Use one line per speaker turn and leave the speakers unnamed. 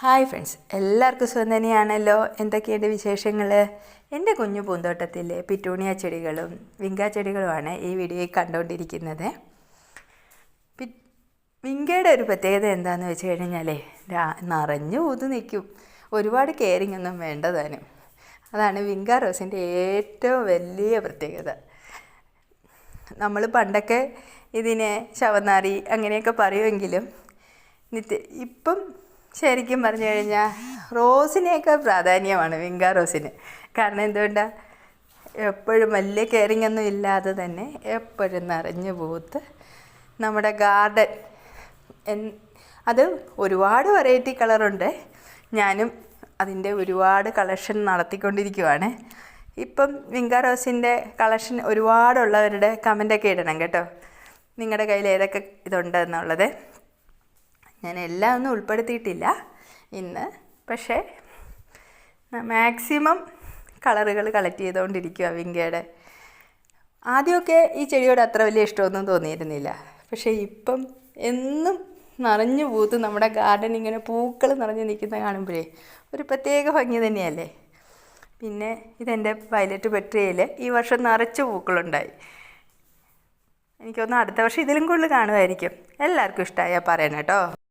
Hi friends, എല്ലാവർക്കും സുഖം തന്നെയാണല്ലോ. എന്തൊക്കെയുണ്ട് വിശേഷങ്ങൾ? എൻ്റെ കുഞ്ഞു പൂന്തോട്ടത്തിലെ പിറ്റൂണിയ ചെടികളും വിങ്ക ചെടികളുമാണ് ഈ വീഡിയോയിൽ കണ്ടുകൊണ്ടിരിക്കുന്നത്. വിങ്കയുടെ ഒരു പ്രത്യേകത എന്താണെന്ന് വെച്ച് കഴിഞ്ഞാൽ നിറഞ്ഞു ഊതു നിൽക്കും. ഒരുപാട് കെയറിങ് ഒന്നും വേണ്ടതാനും. അതാണ് വിങ്ക റോസിൻ്റെ ഏറ്റവും വലിയ പ്രത്യേകത. നമ്മൾ പണ്ടൊക്കെ ഇതിനെ ശവനാറി അങ്ങനെയൊക്കെ പറയുമെങ്കിലും ഇപ്പം ശരിക്കും പറഞ്ഞു കഴിഞ്ഞാൽ റോസിനെയൊക്കെ പ്രാധാന്യമാണ് വിങ്ക റോസിന്. കാരണം എന്തുകൊണ്ടാണ്, എപ്പോഴും വലിയ കെയറിങ് ഒന്നും ഇല്ലാതെ തന്നെ എപ്പോഴും നിറഞ്ഞു പൂത്ത് നമ്മുടെ ഗാർഡൻ അത് ഒരുപാട് വെറൈറ്റി കളറുണ്ട്. ഞാനും അതിൻ്റെ ഒരുപാട് കളക്ഷൻ നടത്തിക്കൊണ്ടിരിക്കുവാണ്. ഇപ്പം വിങ്ക റോസിൻ്റെ കളക്ഷൻ ഒരുപാടുള്ളവരുടെ കമൻ്റൊക്കെ ഇടണം കേട്ടോ, നിങ്ങളുടെ കയ്യിൽ ഏതൊക്കെ ഇതുണ്ടെന്നുള്ളത്. ഞാൻ എല്ലാം ഒന്നും ഉൾപ്പെടുത്തിയിട്ടില്ല ഇന്ന്, പക്ഷേ മാക്സിമം കളറുകൾ കളക്ട് ചെയ്തുകൊണ്ടിരിക്കുക വിങ്കയുടെ. ആദ്യമൊക്കെ ഈ ചെടിയോട് അത്ര വലിയ ഇഷ്ടമൊന്നും തോന്നിയിരുന്നില്ല, പക്ഷേ ഇപ്പം എന്നും നിറഞ്ഞു പൂത്ത് നമ്മുടെ ഗാർഡൻ ഇങ്ങനെ പൂക്കൾ നിറഞ്ഞു നിൽക്കുന്ന കാണുമ്പോഴേ ഒരു പ്രത്യേക ഭംഗി തന്നെയല്ലേ. പിന്നെ ഇതെൻ്റെ വയലറ്റ് പെട്രിയയിൽ ഈ വർഷം നിറച്ച് പൂക്കളുണ്ടായി. എനിക്കൊന്ന് അടുത്ത വർഷം ഇതിലും കൂടുതൽ കാണുമായിരിക്കും. എല്ലാവർക്കും ഇഷ്ടമായാൽ പറയണം കേട്ടോ.